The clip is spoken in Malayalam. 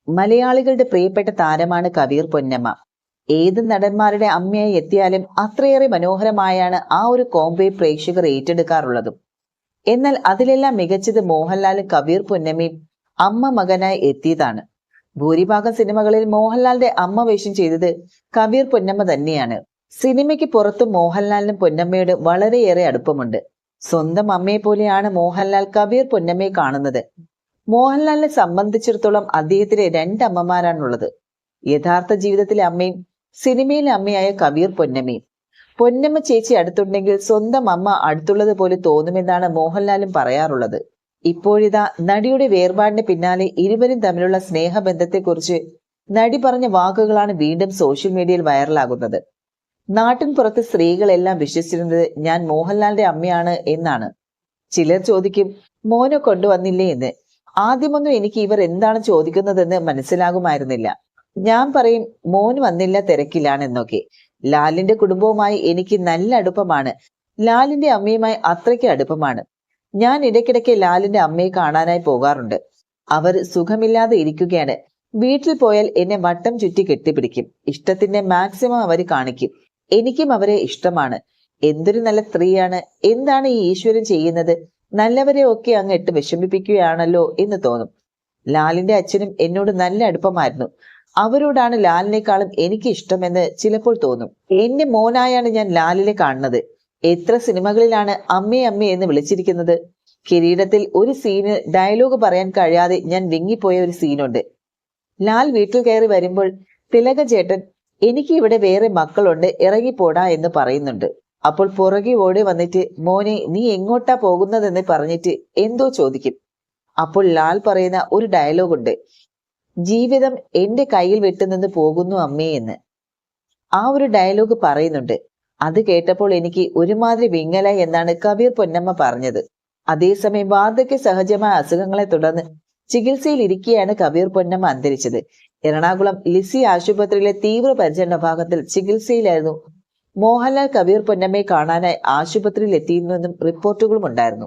മലയാളികളുടെ പ്രിയപ്പെട്ട താരമാണ് കബീർ പൊന്നമ്മ. ഏത് നടന്മാരുടെ അമ്മയായി എത്തിയാലും അത്രയേറെ മനോഹരമായാണ് ആ ഒരു കോംബോയെ പ്രേക്ഷകർ ഏറ്റെടുക്കാറുള്ളതും. എന്നാൽ അതിലെല്ലാം മികച്ചത് മോഹൻലാലും കബീർ പൊന്നമ്മയും അമ്മ മകനായി എത്തിയതാണ്. ഭൂരിഭാഗം സിനിമകളിൽ മോഹൻലാലിന്റെ അമ്മ വേഷം ചെയ്തത് കബീർ പൊന്നമ്മ തന്നെയാണ്. സിനിമയ്ക്ക് പുറത്തും മോഹൻലാലിനും പൊന്നമ്മയോട് വളരെയേറെ അടുപ്പമുണ്ട്. സ്വന്തം അമ്മയെ പോലെയാണ് മോഹൻലാൽ കബീർ പൊന്നമ്മയെ കാണുന്നത്. മോഹൻലാലിനെ സംബന്ധിച്ചിടത്തോളം അദ്ദേഹത്തിന് രണ്ടമ്മമാരാണുള്ളത്. യഥാർത്ഥ ജീവിതത്തിലെ അമ്മയും സിനിമയിലെ അമ്മയായ കബീർ പൊന്നമ്മയും. പൊന്നമ്മ ചേച്ചി അടുത്തുണ്ടെങ്കിൽ സ്വന്തം അമ്മ അടുത്തുള്ളത് പോലെ തോന്നുമെന്നാണ് മോഹൻലാലും പറയാറുള്ളത്. ഇപ്പോഴിതാ നടിയുടെ വേർപാടിന് പിന്നാലെ ഇരുവരും തമ്മിലുള്ള സ്നേഹബന്ധത്തെക്കുറിച്ച് നടി പറഞ്ഞ വാക്കുകളാണ് വീണ്ടും സോഷ്യൽ മീഡിയയിൽ വൈറലാകുന്നത്. നാട്ടിൻ പുറത്ത് സ്ത്രീകളെല്ലാം വിശ്വസിച്ചിരുന്നത് ഞാൻ മോഹൻലാലിന്റെ അമ്മയാണ് എന്നാണ്. ചിലർ ചോദിക്കും മോനെ കൊണ്ടുവന്നില്ലേ എന്ന്. ആദ്യമൊന്നും എനിക്ക് ഇവർ എന്താണ് ചോദിക്കുന്നതെന്ന് മനസ്സിലാകുമായിരുന്നില്ല. ഞാൻ പറയും മോൻ വന്നില്ല, തിരക്കിലാണെന്നൊക്കെ. ലാലിന്റെ കുടുംബവുമായി എനിക്ക് നല്ല അടുപ്പമാണ്. ലാലിന്റെ അമ്മയുമായി അത്രയ്ക്ക് അടുപ്പമാണ്. ഞാൻ ഇടയ്ക്കിടയ്ക്ക് ലാലിന്റെ അമ്മയെ കാണാനായി പോകാറുണ്ട്. അവർ സുഖമില്ലാതെ ഇരിക്കുകയാണ്. വീട്ടിൽ പോയാൽ എന്നെ വട്ടം ചുറ്റി കെട്ടിപ്പിടിക്കും. ഇഷ്ടത്തിന്റെ മാക്സിമം അവർ കാണിക്കും. എനിക്കും അവരെ ഇഷ്ടമാണ്. എന്തൊരു നല്ല സ്ത്രീയാണ്. എന്താണ് ഈ ഈശ്വരൻ ചെയ്യുന്നത്? നല്ലവരെ ഒക്കെ അങ്ങ് ഇട്ട് വിഷമിപ്പിക്കുകയാണല്ലോ എന്ന് തോന്നും. ലാലിന്റെ അച്ഛനും എന്നോട് നല്ല അടുപ്പമായിരുന്നു. അവരോടാണ് ലാലിനേക്കാളും എനിക്ക് ഇഷ്ടമെന്ന് ചിലപ്പോൾ തോന്നും. എന്റെ മോനായാണ് ഞാൻ ലാലിനെ കാണുന്നത്. എത്ര സിനിമകളിലാണ് അമ്മേ അമ്മേ എന്ന് വിളിച്ചിരിക്കുന്നത്. കിരീടത്തിൽ ഒരു സീന് ഡയലോഗ് പറയാൻ കഴിയാതെ ഞാൻ വിങ്ങിപ്പോയ ഒരു സീനുണ്ട്. ലാൽ വീട്ടിൽ കയറി വരുമ്പോൾ തിലക ചേട്ടൻ എനിക്ക് ഇവിടെ വേറെ മക്കളുണ്ട്, ഇറങ്ങിപ്പോടാ എന്ന് പറയുന്നുണ്ട്. അപ്പോൾ പുറകെ ഓടി വന്നിട്ട് മോനെ നീ എങ്ങോട്ടാ പോകുന്നതെന്ന് പറഞ്ഞിട്ട് എന്തോ ചോദിക്കും. അപ്പോൾ ലാൽ പറയുന്ന ഒരു ഡയലോഗുണ്ട്, ജീവിതം എന്റെ കയ്യിൽ വിട്ടുനിന്ന് പോകുന്നു അമ്മേ എന്ന്. ആ ഒരു ഡയലോഗ് പറയുന്നുണ്ട്. അത് കേട്ടപ്പോൾ എനിക്ക് ഒരുമാതിരി വിങ്ങലായി എന്നാണ് കബീർ പൊന്നമ്മ പറഞ്ഞത്. അതേസമയം വാർദ്ധക്യ സഹജമായ അസുഖങ്ങളെ തുടർന്ന് ചികിത്സയിൽ ഇരിക്കെയാണ് കബീർ പൊന്നമ്മ അന്തരിച്ചത്. എറണാകുളം ലിസി ആശുപത്രിയിലെ തീവ്രപരിചരണ വിഭാഗത്തിൽ ചികിത്സയിലായിരുന്നു മോഹൻലാൽ. കബീർ പൊന്നമ്മയെ കാണാനായി ആശുപത്രിയിൽ എത്തിയിരുന്നെന്നും റിപ്പോർട്ടുകളും ഉണ്ടായിരുന്നു.